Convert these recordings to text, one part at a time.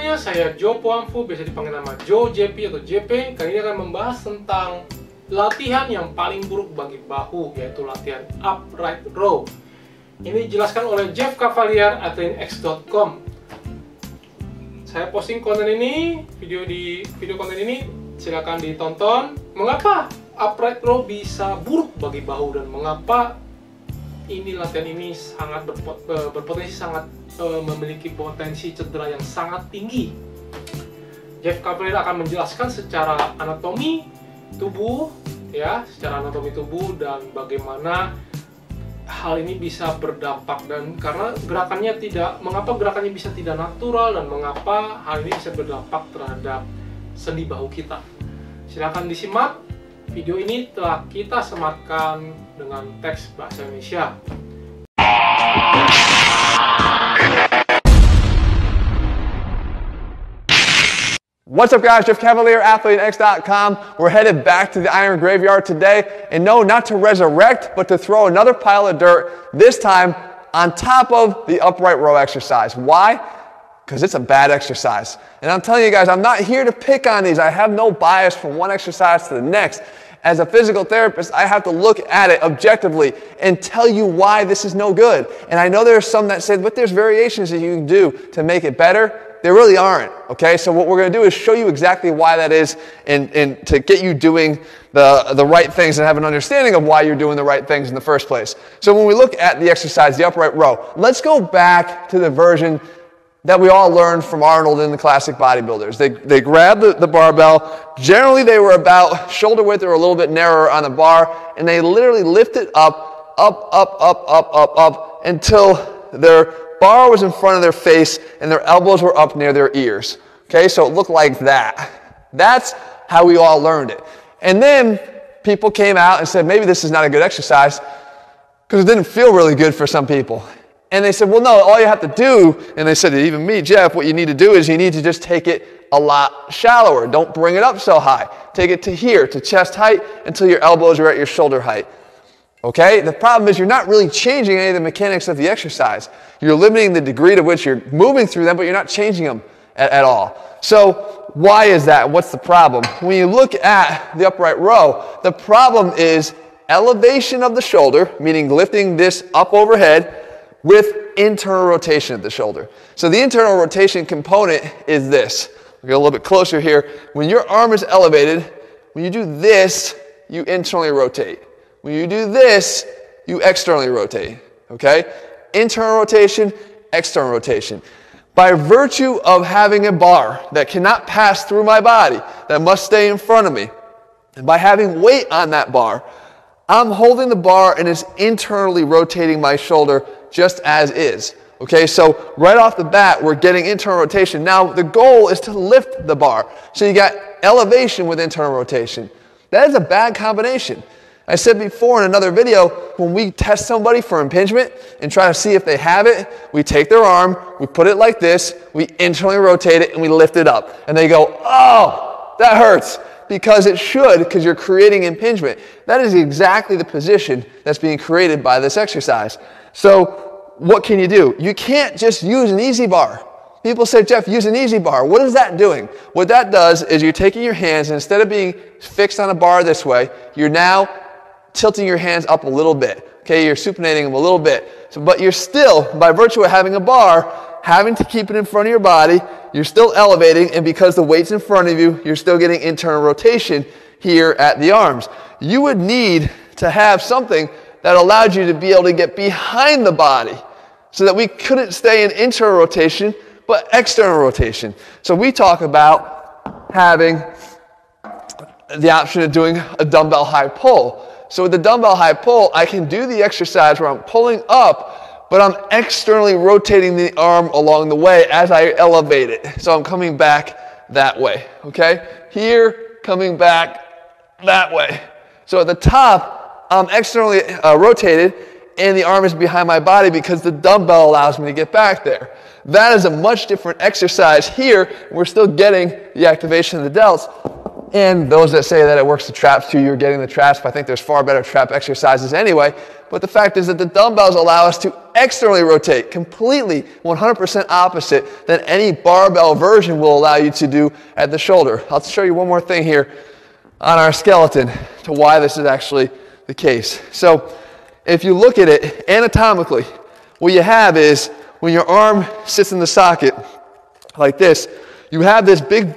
semuanya, saya Joe Puamfu, biasa dipanggil nama Joe, JP atau JP. Kali ini akan membahas tentang latihan yang paling buruk bagi bahu, yaitu latihan upright row. Ini dijelaskan oleh Jeff Cavalier @linx.com. Saya posting konten ini, video konten ini, silakan ditonton. Mengapa upright row bisa buruk bagi bahu dan mengapa latihan ini sangat berpotensi memiliki potensi cedera yang sangat tinggi. Jeff Cavalier akan menjelaskan secara anatomi tubuh, secara anatomi tubuh dan bagaimana hal ini bisa berdampak, dan karena mengapa gerakannya bisa tidak natural dan mengapa hal ini bisa berdampak terhadap sendi bahu kita. Silakan disimak. Video ini telah kita sematkan dengan teks bahasa Indonesia. What's up guys, Jeff Cavalier, BinaragaNet.com. We're headed back to the Iron Graveyard today, and no, not to resurrect, but to throw another pile of dirt, this time on top of the upright row exercise. Why? Because it's a bad exercise. And I'm telling you guys, I'm not here to pick on these. I have no bias from one exercise to the next. As a physical therapist, I have to look at it objectively and tell you why this is no good. And I know there are some that say, but there's variations that you can do to make it better. There really aren't, okay? So what we're going to do is show you exactly why that is and to get you doing the right things and have an understanding of why you're doing the right things in the first place. So when we look at the exercise, the upright row, let's go back to the version that we all learned from Arnold in the classic bodybuilders. They grab the barbell. Generally, they were about shoulder width or a little bit narrower on the bar, and they literally lift it up, until their bar was in front of their face and their elbows were up near their ears. Okay, so it looked like that. That's how we all learned it. And then people came out and said, maybe this is not a good exercise because it didn't feel really good for some people. And they said, well, no, all you have to do, and they said, even me, Jeff, what you need to do is you need to just take it a lot shallower. Don't bring it up so high. Take it to here, to chest height, until your elbows are at your shoulder height. Okay? The problem is you're not really changing any of the mechanics of the exercise. You're limiting the degree to which you're moving through them, but you're not changing them at all. So why is that? What's the problem? When you look at the upright row, the problem is elevation of the shoulder, meaning lifting this up overhead, with internal rotation of the shoulder. So the internal rotation component is this. We'll get a little bit closer here. When your arm is elevated, when you do this, you internally rotate. When you do this, you externally rotate. Okay? Internal rotation, external rotation. By virtue of having a bar that cannot pass through my body, that must stay in front of me, and by having weight on that bar, I'm holding the bar and it's internally rotating my shoulder just as is. Okay, so right off the bat, we're getting internal rotation. Now, the goal is to lift the bar. So you got elevation with internal rotation. That is a bad combination. I said before in another video, when we test somebody for impingement and try to see if they have it, we take their arm, we put it like this, we internally rotate it, and we lift it up. And they go, oh, that hurts. Because it should, because you're creating impingement. That is exactly the position that's being created by this exercise. So what can you do? You can't just use an easy bar. People say, Jeff, use an easy bar. What is that doing? What that does is you're taking your hands, and instead of being fixed on a bar this way, you're now tilting your hands up a little bit. Okay, you're supinating them a little bit. So, but you're still, by virtue of having a bar, having to keep it in front of your body, you're still elevating, and because the weight's in front of you, you're still getting internal rotation here at the arms. You would need to have something that allowed you to be able to get behind the body so that we couldn't stay in internal rotation, but external rotation. So we talk about having the option of doing a dumbbell high pull. So with the dumbbell high pull, I can do the exercise where I'm pulling up, but I'm externally rotating the arm along the way as I elevate it. So I'm coming back that way, okay? Here, coming back that way. So at the top, I'm externally rotated, and the arm is behind my body because the dumbbell allows me to get back there. That is a much different exercise here. We're still getting the activation of the delts And those that say that it works the traps too, you're getting the traps, but I think there's far better trap exercises anyway. But the fact is that the dumbbells allow us to externally rotate, completely 100% opposite than any barbell version will allow you to do at the shoulder. I'll show you one more thing here on our skeleton to why this is actually the case. So if you look at it anatomically, what you have is when your arm sits in the socket like this, you have this big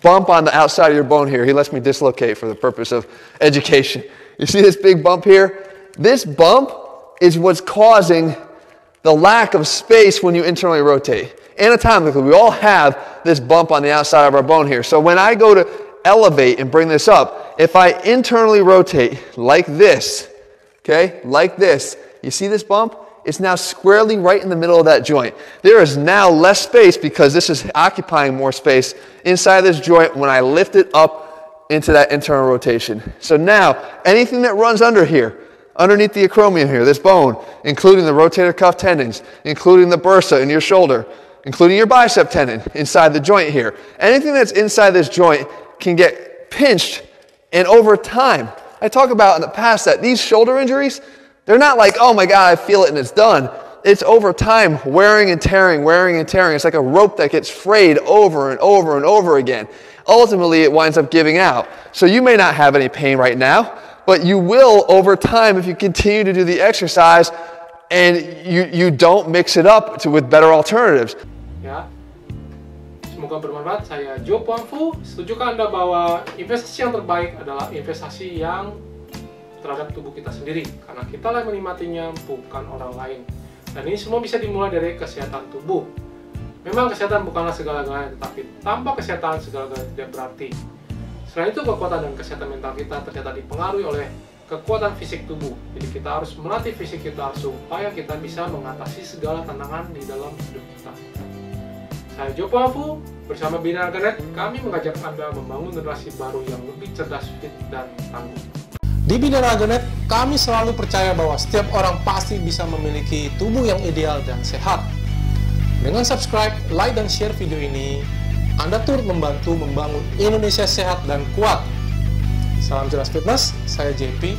bump on the outside of your bone here. He lets me dislocate for the purpose of education. You see this big bump here? This bump is what's causing the lack of space when you internally rotate. Anatomically, we all have this bump on the outside of our bone here. So when I go to elevate and bring this up, if I internally rotate like this, okay, like this, you see this bump? It's now squarely right in the middle of that joint. There is now less space because this is occupying more space inside this joint when I lift it up into that internal rotation. So now, anything that runs under here, underneath the acromion here, this bone, including the rotator cuff tendons, including the bursa in your shoulder, including your bicep tendon inside the joint here, anything that's inside this joint can get pinched, and over time, I talk about in the past that these shoulder injuries, they're not like, oh my God, I feel it and it's done. It's over time, wearing and tearing, wearing and tearing. It's like a rope that gets frayed over and over and over again. Ultimately, it winds up giving out. So you may not have any pain right now, but you will over time if you continue to do the exercise and you don't mix it up with better alternatives. Ya, semoga bermanfaat. Saya Joe Puangfu. Setujukah Anda bahwa investasi yang terbaik adalah investasi yang terhadap tubuh kita sendiri, karena kita yang menikmatinya, bukan orang lain. Dan ini semua bisa dimulai dari kesehatan tubuh. Memang kesehatan bukanlah segala-galanya, tetapi tanpa kesehatan segala-galanya tidak berarti. Selain itu, kekuatan dan kesehatan mental kita ternyata dipengaruhi oleh kekuatan fisik tubuh. Jadi kita harus melatih fisik kita supaya kita bisa mengatasi segala tantangan di dalam hidup kita. Saya Joe Puangfu, bersama BINARAGA.NET, kami mengajak Anda membangun generasi baru yang lebih cerdas, fit, dan tangguh. Di BINARAGA.NET, kami selalu percaya bahwa setiap orang pasti bisa memiliki tubuh yang ideal dan sehat. Dengan subscribe, like, dan share video ini, Anda turut membantu membangun Indonesia sehat dan kuat. Salam jelas fitness, saya JP.